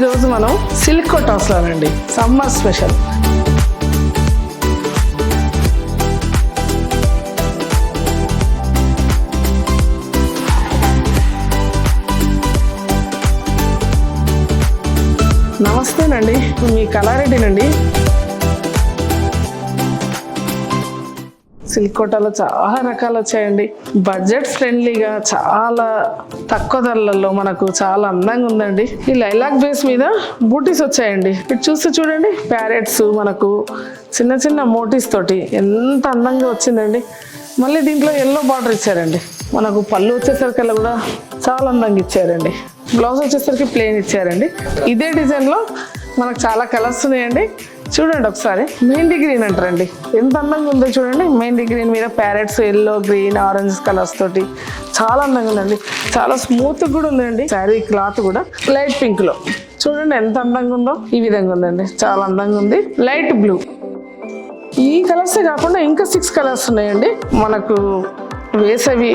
ఈరోజు మనం సిల్క్ కొటాస్లో అండి సమ్మర్ స్పెషల్. నమస్తేనండి, మీ కళారెడ్డినండి. సిల్క్ కోటాలో చాలా రకాలు వచ్చాయండి. బడ్జెట్ ఫ్రెండ్లీగా చాలా తక్కువ ధరలలో మనకు చాలా అందంగా ఉందండి. ఈ లైలాక్ బేస్ మీద బూటీస్ వచ్చాయండి. ఇటు చూస్తే చూడండి, ప్యారెట్స్ మనకు చిన్న చిన్న మోటీస్ తోటి ఎంత అందంగా వచ్చిందండి. మళ్ళీ దీంట్లో ఎల్లో బార్డర్ ఇచ్చారండి. మనకు పళ్ళు వచ్చేసరికల్లా కూడా చాలా అందంగా ఇచ్చారండి. బ్లౌజ్ వచ్చేసరికి ప్లెయిన్ ఇచ్చారండి. ఇదే డిజైన్లో మనకు చాలా కలర్స్ ఉన్నాయండి. చూడండి ఒకసారి, మెహందీ గ్రీన్ అంటారండి. ఎంత అందంగా ఉందో చూడండి. మెహందీ గ్రీన్ మీద parrots, yellow, green, orange colours తోటి చాలా అందంగా ఉందండి. చాలా స్మూత్ కూడా ఉందండి. శారీ క్లాత్ కూడా లైట్ పింక్ లో చూడండి ఎంత అందంగా ఉందో. ఈ విధంగా ఉందండి, చాలా అందంగా ఉంది. Light blue. ఈ కలర్సే కాకుండా ఇంకా 6 కలర్స్ ఉన్నాయండి. మనకు వేసవి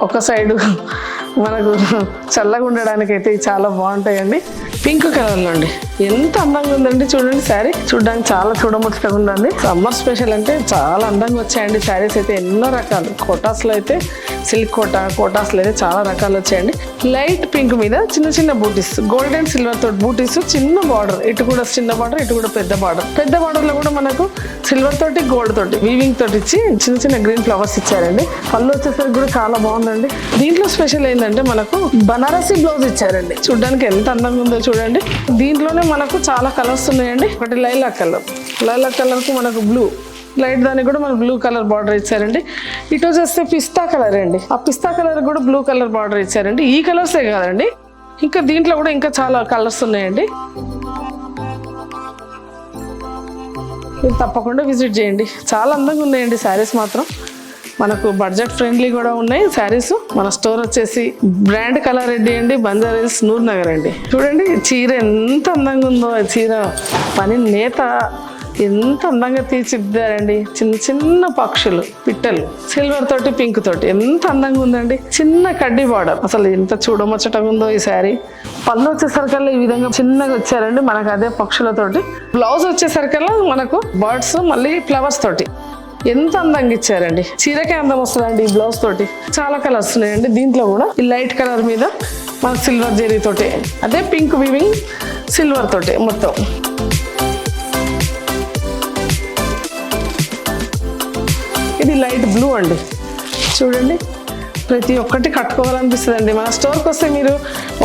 ఒక సైడు మనకు చల్లగా ఉండడానికి అయితే చాలా బాగుంటాయండి. పింక్ కలర్లో అండి ఎంత అందంగా ఉందండి. చూడండి శారీ చూడడానికి చాలా చూడముచ్చటగా ఉందండి. సమ్మర్ స్పెషల్ అంటే చాలా అందంగా వచ్చాయండి శారీస్ అయితే. ఎన్నో రకాలు కోటాస్లో అయితే సిల్క్ కోటాస్లో అయితే చాలా రకాలు వచ్చాయండి. లైట్ పింక్ మీద చిన్న చిన్న బూటీస్, గోల్డ్ అండ్ సిల్వర్ తోటి బూటీస్, చిన్న బార్డర్, ఇటు కూడా చిన్న బార్డర్, ఇటు కూడా పెద్ద బార్డర్. పెద్ద బార్డర్ లో కూడా మనకు సిల్వర్ తోటి, గోల్డ్ తోటి వీవింగ్ తోటి ఇచ్చి చిన్న చిన్న గ్రీన్ ఫ్లవర్స్ ఇచ్చారండి. పళ్ళు వచ్చేసరికి కూడా చాలా బాగుందండి. దీంట్లో స్పెషల్ ఏంటంటే మనకు బనారసి బ్లౌజ్ ఇచ్చారండి. చూడడానికి ఎంత అందంగా ఉందో చూడండి. దీంట్లోనే మనకు చాలా కలర్స్ ఉన్నాయండి. ఒకటి లైలాక్ కలర్ కు మనకు బ్లూ లైట్, దానికి కూడా మనకు బ్లూ కలర్ బార్డర్ ఇచ్చారండి. ఇటు వచ్చేస్తే పిస్తా కలర్ అండి. ఆ పిస్తా కలర్ కూడా బ్లూ కలర్ బార్డర్ ఇచ్చారండి. ఈ కలర్సే కాదండి, ఇంకా దీంట్లో కూడా ఇంకా చాలా కలర్స్ ఉన్నాయండి. మీరు తప్పకుండా విజిట్ చేయండి. చాలా అందంగా ఉన్నాయండి శారీస్ మాత్రం. మనకు బడ్జెట్ ఫ్రెండ్లీ కూడా ఉన్నాయి శారీస్. మన స్టోర్ వచ్చేసి బ్రాండ్ కళారెడ్డి అండి, బంజారాహిల్స్, నూర్ నగర్ అండి. చూడండి చీర ఎంత అందంగా ఉందో. చీర పని నేత ఎంత అందంగా తీర్చిదిద్దారండి. చిన్న చిన్న పక్షులు, పిట్టలు, సిల్వర్ తోటి పింక్ తోటి ఎంత అందంగా ఉందండి. చిన్న కడ్డీ బార్డర్, అసలు ఎంత చూడముచ్చటగా ఉందో ఈ శారీ. పళ్ళు వచ్చేసరికల్లా ఈ విధంగా చిన్నగా వచ్చారండి మనకు, అదే పక్షులతోటి. బ్లౌజ్ వచ్చేసరికల్లా మనకు బర్డ్స్, మళ్ళీ ఫ్లవర్స్ తోటి ఎంత అందంగా ఇచ్చారండి. చీరకే అందం వస్తుందండి ఈ బ్లౌజ్ తోటి. చాలా కలర్స్ ఉన్నాయండి. దీంట్లో కూడా ఈ లైట్ కలర్ మీద మనకు సిల్వర్ జెరీ తోటి, అదే పింక్ వీవింగ్ సిల్వర్ తోటి మొత్తం. ఇది లైట్ బ్లూ అండి. చూడండి ప్రతి ఒక్కటి కట్టుకోవాలనిపిస్తుంది అండి. మన స్టోర్కి వస్తే మీరు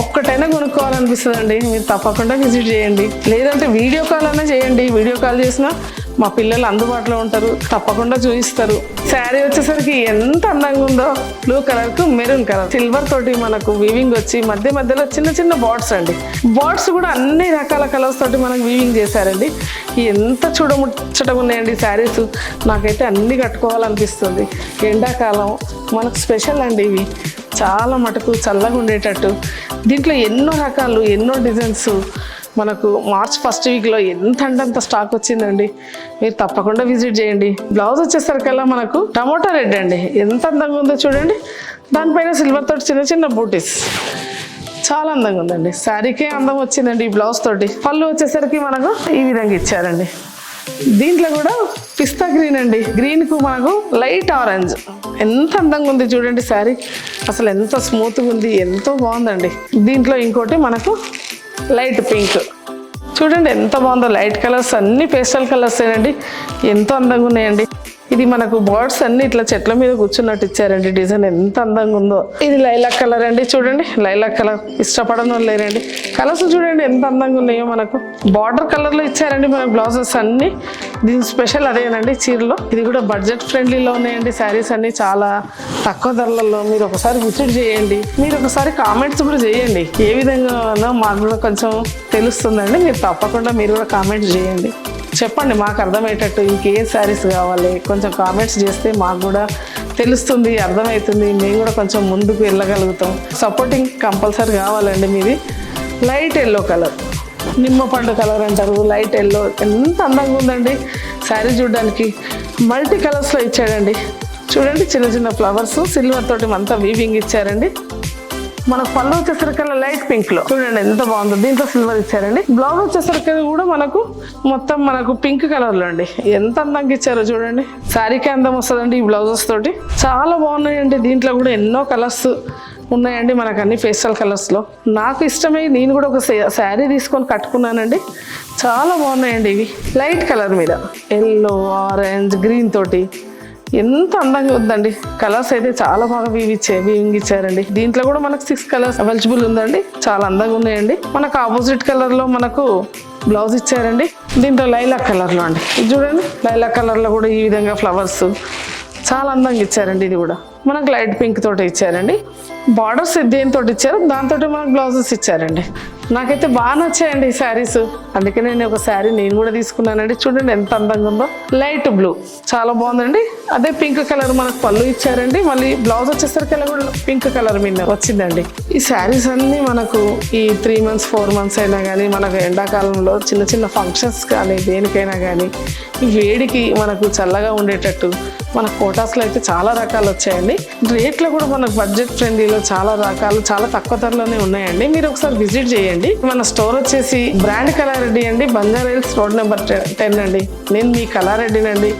ఒక్కటైనా కొనుక్కోవాలనిపిస్తుంది అండి. మీరు తప్పకుండా విజిట్ చేయండి. లేదంటే వీడియో కాల్ అయినా చేయండి. వీడియో కాల్ చేసినా మా పిల్లలు అందుబాటులో ఉంటారు, తప్పకుండా చూపిస్తారు. శారీ వచ్చేసరికి ఎంత అందంగా ఉందో. బ్లూ కలర్ కు మెరూన్ కలర్, సిల్వర్ తోటి మనకు వీవింగ్ వచ్చి మధ్యలో చిన్న చిన్న బార్డ్స్ అండి. బార్డ్స్ కూడా అన్ని రకాల కలర్స్ తోటి మనకు వీవింగ్ చేశారండి. ఎంత చూడముచ్చటగా ఉన్నాయండి శారీస్. నాకైతే అన్ని కట్టుకోవాలనిపిస్తుంది. ఎండాకాలం మనకు స్పెషల్ అండి ఇవి. చాలా మటుకు చల్లగా ఉండేటట్టు. దీంట్లో ఎన్నో రకాలు, ఎన్నో డిజైన్స్. మనకు మార్చ్ ఫస్ట్ వీక్లో ఎంత అంటే అంత స్టాక్ వచ్చిందండి. మీరు తప్పకుండా విజిట్ చేయండి. బ్లౌజ్ వచ్చేసరికల్లా మనకు టమోటా రెడ్ అండి. ఎంత అందంగా ఉందో చూడండి. దానిపైన సిల్వర్ తోటి చిన్న చిన్న బూటీస్, చాలా అందంగా ఉందండి. శారీకే అందం వచ్చిందండి ఈ బ్లౌజ్ తోటి. పళ్ళు వచ్చేసరికి మనకు ఈ విధంగా ఇచ్చారండి. దీంట్లో కూడా పిస్తా గ్రీన్ అండి. గ్రీన్ కు మనకు లైట్ ఆరెంజ్. ఎంత అందంగా ఉంది చూడండి శారీ. అసలు ఎంత స్మూత్గా ఉంది, ఎంతో బాగుందండి. దీంట్లో ఇంకోటి మనకు లైట్ పింక్. చూడండి ఎంత బాగుందో. లైట్ కలర్స్ అన్ని పేస్టల్ కలర్స్ ఏనండి. ఎంతో అందంగా ఉన్నాయండి. ఇది మనకు బర్డ్స్ అన్ని ఇట్లా చెట్ల మీద కూర్చున్నట్టు ఇచ్చారండి. డిజైన్ ఎంత అందంగా ఉందో. ఇది లైలాక్ కలర్ అండి. చూడండి లైలాక్ కలర్ ఇష్టపడడం లేరండి. కలర్స్ చూడండి ఎంత అందంగా ఉన్నాయో. మనకు బార్డర్ కలర్ లో ఇచ్చారండి మనకు బ్లౌజెస్ అన్ని. దీని స్పెషల్ అదేనండి చీరలో. ఇది కూడా బడ్జెట్ ఫ్రెండ్లీలో ఉన్నాయండి శారీస్ అన్ని, చాలా తక్కువ ధరలలో. మీరు ఒకసారి విజిట్ చేయండి. మీరు ఒకసారి కామెంట్స్ కూడా చేయండి. ఏ విధంగా ఉందో మాకు కూడా కొంచెం తెలుస్తుందండి. మీరు తప్పకుండా మీరు కూడా కామెంట్స్ చేయండి. చెప్పండి మాకు అర్థమయ్యేటట్టు ఇంకే శారీస్ కావాలి. కొంచెం కామెంట్స్ చేస్తే మాకు కూడా తెలుస్తుంది, అర్థమవుతుంది. మేము కూడా కొంచెం ముందుకు వెళ్ళగలుగుతాం. సపోర్టింగ్ కంపల్సరీ కావాలండి మీది. లైట్ ఎల్లో కలర్, నిమ్మపండు కలర్ అంటారు, లైట్ ఎల్లో. ఎంత అందంగా ఉందండి శారీ చూడడానికి. మల్టీ కలర్స్లో ఇచ్చాడండి. చూడండి చిన్న చిన్న ఫ్లవర్స్, సిల్వర్ తోటి అంతా వీవింగ్ ఇచ్చారండి. మనకు పళ్ళు వచ్చేసరికి లైట్ పింక్ లో చూడండి ఎంత బాగుందో, దీంట్లో సిల్వర్ ఇచ్చారండి. బ్లౌజ్ వచ్చేసరికి కూడా మనకు మొత్తం మనకు పింక్ కలర్ లో అండి, ఎంత అందంగా ఇచ్చారో చూడండి. శారీకి అందం వస్తుందండి ఈ బ్లౌజెస్ తోటి, చాలా బాగున్నాయండి. దీంట్లో కూడా ఎన్నో కలర్స్ ఉన్నాయండి మనకు, అన్ని పేస్టల్ కలర్స్లో. నాకు ఇష్టమై నేను కూడా ఒక శారీ తీసుకొని కట్టుకున్నానండి, చాలా బాగున్నాయండి ఇవి. లైట్ కలర్ మీద ఎల్లో, ఆరెంజ్, గ్రీన్ తోటి ఎంత అందంగా ఉందండి. కలర్స్ అయితే చాలా బాగా వీవింగ్ ఇచ్చారండి. దీంట్లో కూడా మనకు 6 కలర్స్ అవైలబుల్ ఉందండి, చాలా అందంగా ఉన్నాయండి. మనకు ఆపోజిట్ కలర్లో మనకు బ్లౌజ్ ఇచ్చారండి. దీంట్లో లైలాక్ కలర్లో అండి, ఇది చూడండి లైలాక్ కలర్లో కూడా ఈ విధంగా ఫ్లవర్స్ చాలా అందంగా ఇచ్చారండి. ఇది కూడా మనకు లైట్ పింక్ తోటి ఇచ్చారండి. బార్డర్స్ దేనితో ఇచ్చారు, దాంతో మనకు బ్లౌజెస్ ఇచ్చారండి. నాకైతే బాగా నచ్చాయండి ఈ శారీస్, అందుకే నేను ఒక శారీ నేను కూడా తీసుకున్నానండి. చూడండి ఎంత అందంగా ఉందో, లైట్ బ్లూ చాలా బాగుందండి. అదే పింక్ కలర్ మనకు పళ్ళు ఇచ్చారండి, మళ్ళీ బ్లౌజ్ వచ్చేసరికి కూడా పింక్ కలర్ మీద వచ్చిందండి. ఈ శారీస్ అన్నీ మనకు ఈ 3 months 4 months అయినా కానీ, మనకు ఎండాకాలంలో చిన్న చిన్న ఫంక్షన్స్ కానీ దేనికైనా కానీ ఈ వేడికి మనకు చల్లగా ఉండేటట్టు మన కోటాస్లో అయితే చాలా రకాలు వచ్చాయండి. రేట్లో కూడా మనకు బడ్జెట్ ఫ్రెండ్లీలో చాలా రకాలు చాలా తక్కువ ధరలోనే ఉన్నాయండి. మీరు ఒకసారి విజిట్ చేయండి. మన స్టోర్ వచ్చేసి బ్రాండ్ కళారెడ్డి అండి, బంజారా హిల్స్ రోడ్ నెంబర్ 10 అండి. నేను మీ కళారెడ్డినండి.